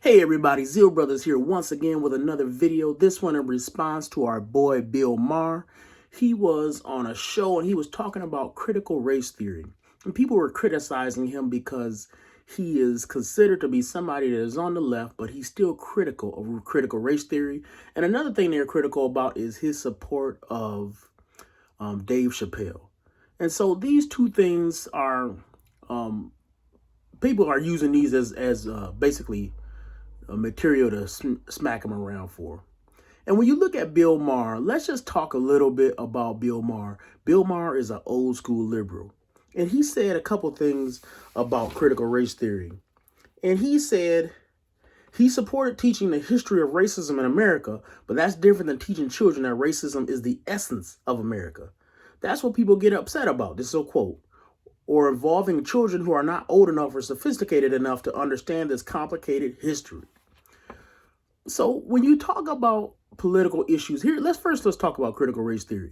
Hey everybody, Zeal Brothers here once again with another video. This one in response to our boy Bill Maher. He was on a show and he was talking about critical race theory. And people were criticizing him because he is considered to be somebody that is on the left, but he's still critical of critical race theory. And another thing they're critical about is his support of Dave Chappelle. And so these two things are, people are using these as basically material to smack him around for. And when you look at Bill Maher, let's just talk a little bit about Bill Maher. Bill Maher is an old school liberal. And he said a couple things about critical race theory. And he said he supported teaching the history of racism in America, but that's different than teaching children that racism is the essence of America. That's what people get upset about. This is a quote. Or involving children who are not old enough or sophisticated enough to understand this complicated history. So when you talk about political issues here, let's talk about critical race theory.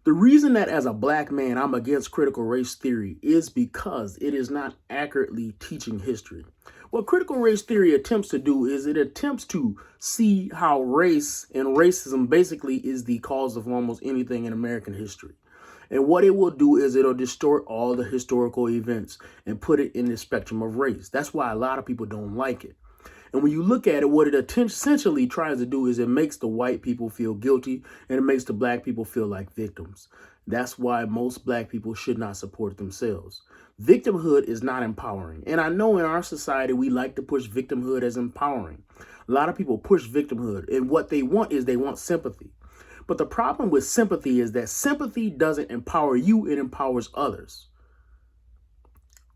The reason that as a black man, I'm against critical race theory is because it is not accurately teaching history. What critical race theory attempts to do is it attempts to see how race and racism basically is the cause of almost anything in American history. And what it will do is it'll distort all the historical events and put it in the spectrum of race. That's why a lot of people don't like it. And when you look at it, what it essentially tries to do is it makes the white people feel guilty and it makes the black people feel like victims. That's why most black people should not support themselves. Victimhood is not empowering. And I know in our society, we like to push victimhood as empowering. A lot of people push victimhood, and what they want is they want sympathy. But the problem with sympathy is that sympathy doesn't empower you, it empowers others.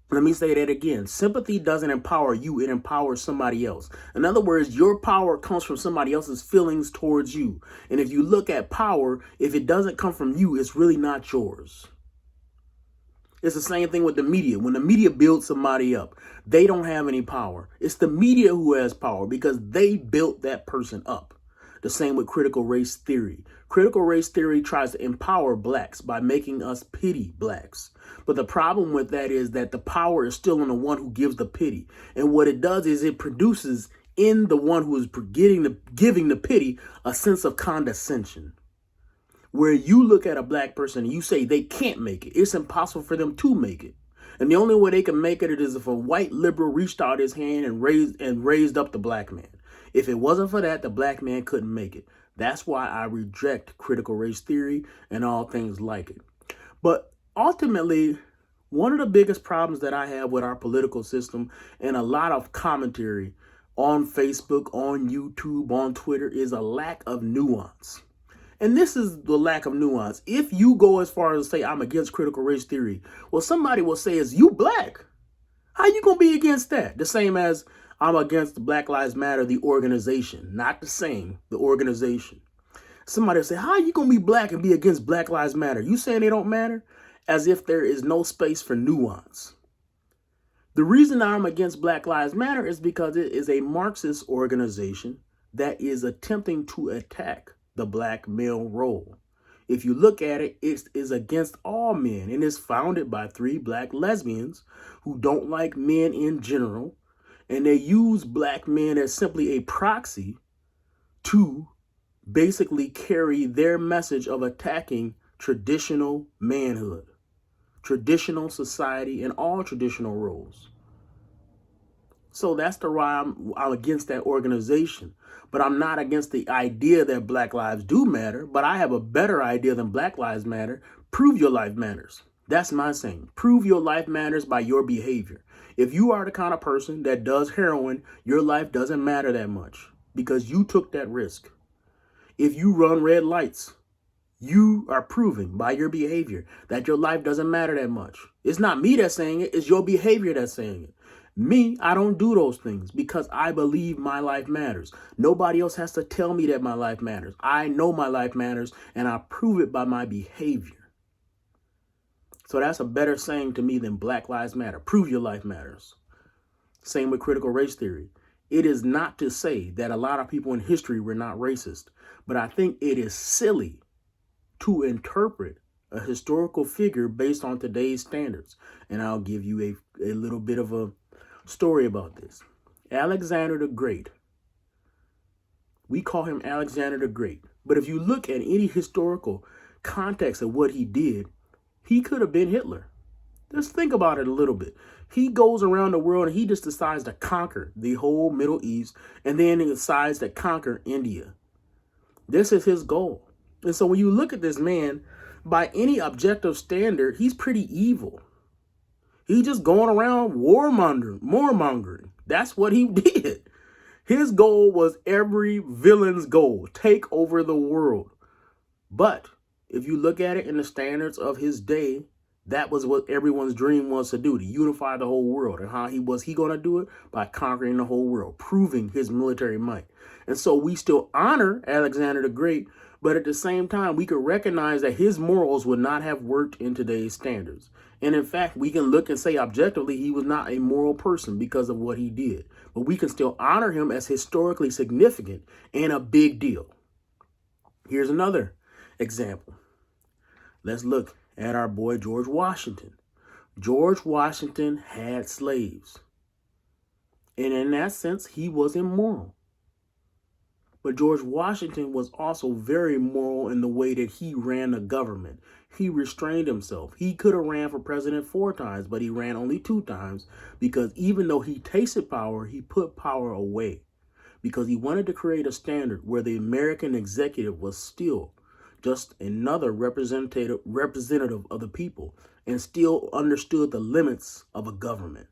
Let me say that again. Sympathy doesn't empower you, it empowers somebody else. In other words, your power comes from somebody else's feelings towards you. And if you look at power, if it doesn't come from you, it's really not yours. It's the same thing with the media. When the media builds somebody up, they don't have any power. It's the media who has power because they built that person up. The same with critical race theory. Critical race theory tries to empower blacks by making us pity blacks. But the problem with that is that the power is still in the one who gives the pity. And what it does is it produces in the one who is giving the pity a sense of condescension. Where you look at a black person and you say they can't make it. It's impossible for them to make it. And the only way they can make it is if a white liberal reached out his hand and raised up the black man. If it wasn't for that, the black man couldn't make it. That's why I reject critical race theory and all things like it. But ultimately, one of the biggest problems that I have with our political system and a lot of commentary on Facebook, on YouTube, on Twitter is a lack of nuance. And this is the lack of nuance. If you go as far as to say, I'm against critical race theory, well, somebody will say, is you black? How you going to be against that? The same as I'm against the Black Lives Matter, the organization. Not the same, the organization. Somebody will say, how are you going to be black and be against Black Lives Matter? You saying they don't matter? As if there is no space for nuance. The reason I'm against Black Lives Matter is because it is a Marxist organization that is attempting to attack the black male role. If you look at it, it is against all men and is founded by 3 black lesbians who don't like men in general. And they use black men as simply a proxy to basically carry their message of attacking traditional manhood, traditional society, and all traditional roles. So that's the why I'm against that organization. But I'm not against the idea that black lives do matter. But I have a better idea than Black Lives Matter. Prove your life matters. That's my saying. Prove your life matters by your behavior. If you are the kind of person that does heroin, your life doesn't matter that much because you took that risk. If you run red lights, you are proving by your behavior that your life doesn't matter that much. It's not me that's saying it. It's your behavior that's saying it. Me, I don't do those things because I believe my life matters. Nobody else has to tell me that my life matters. I know my life matters and I prove it by my behavior. So that's a better saying to me than Black Lives Matter. Prove your life matters. Same with critical race theory. It is not to say that a lot of people in history were not racist, but I think it is silly to interpret a historical figure based on today's standards. And I'll give you a little bit of a story about this. Alexander the Great. We call him Alexander the Great. But if you look at any historical context of what he did, he could have been Hitler. Just think about it a little bit. He goes around the world and he just decides to conquer the whole Middle East, and then he decides to conquer India. This is his goal. And so when you look at this man, by any objective standard, he's pretty evil. He's just going around warmongering. That's what he did. His goal was every villain's goal, take over the world. But if you look at it in the standards of his day, that was what everyone's dream was to do, to unify the whole world. And how he going to do it? By conquering the whole world, proving his military might. And so we still honor Alexander the Great, but at the same time, we could recognize that his morals would not have worked in today's standards. And in fact, we can look and say objectively, he was not a moral person because of what he did. But we can still honor him as historically significant and a big deal. Here's another example. Let's look at our boy George Washington. George Washington had slaves. And in that sense, he was immoral. But George Washington was also very moral in the way that he ran the government. He restrained himself. He could have ran for president 4 times, but he ran only 2 times because even though he tasted power, he put power away because he wanted to create a standard where the American executive was still just another representative of the people and still understood the limits of a government.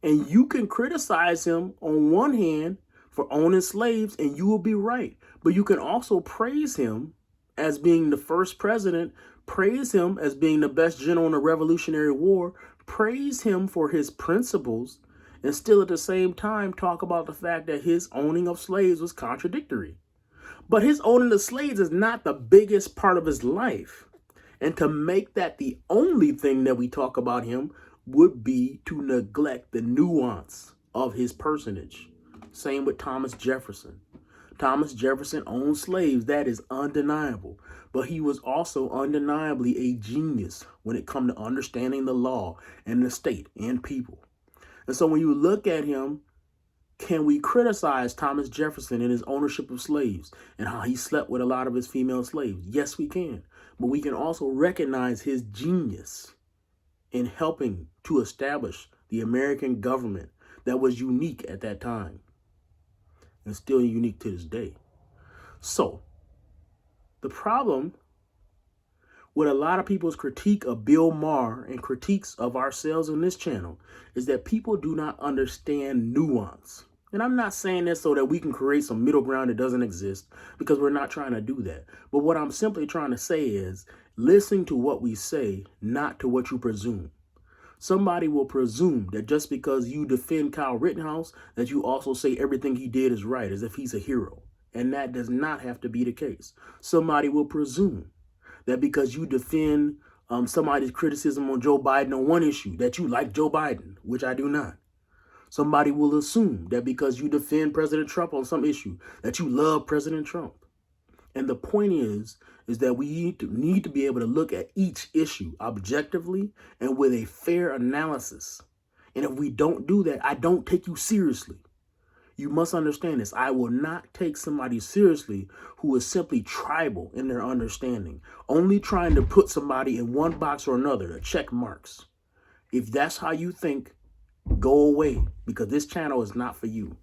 And you can criticize him on one hand for owning slaves, and you will be right. But you can also praise him as being the first president, praise him as being the best general in the Revolutionary War, praise him for his principles, and still at the same time talk about the fact that his owning of slaves was contradictory. But his owning of slaves is not the biggest part of his life. And to make that the only thing that we talk about him would be to neglect the nuance of his personage. Same with Thomas Jefferson. Thomas Jefferson owned slaves. That is undeniable. But he was also undeniably a genius when it comes to understanding the law and the state and people. And so when you look at him, can we criticize Thomas Jefferson and his ownership of slaves and how he slept with a lot of his female slaves? Yes, we can. But we can also recognize his genius in helping to establish the American government that was unique at that time and still unique to this day. So the problem with a lot of people's critique of Bill Maher and critiques of ourselves on this channel is that people do not understand nuance. And I'm not saying this so that we can create some middle ground that doesn't exist, because we're not trying to do that. But what I'm simply trying to say is listen to what we say, not to what you presume. Somebody will presume that just because you defend Kyle Rittenhouse, that you also say everything he did is right, as if he's a hero. And that does not have to be the case. Somebody will presume that because you defend somebody's criticism on Joe Biden on one issue, that you like Joe Biden, which I do not. Somebody will assume that because you defend President Trump on some issue, that you love President Trump. And the point is that we need to be able to look at each issue objectively and with a fair analysis. And if we don't do that, I don't take you seriously. You must understand this. I will not take somebody seriously who is simply tribal in their understanding, only trying to put somebody in one box or another to check marks. If that's how you think, go away, because this channel is not for you.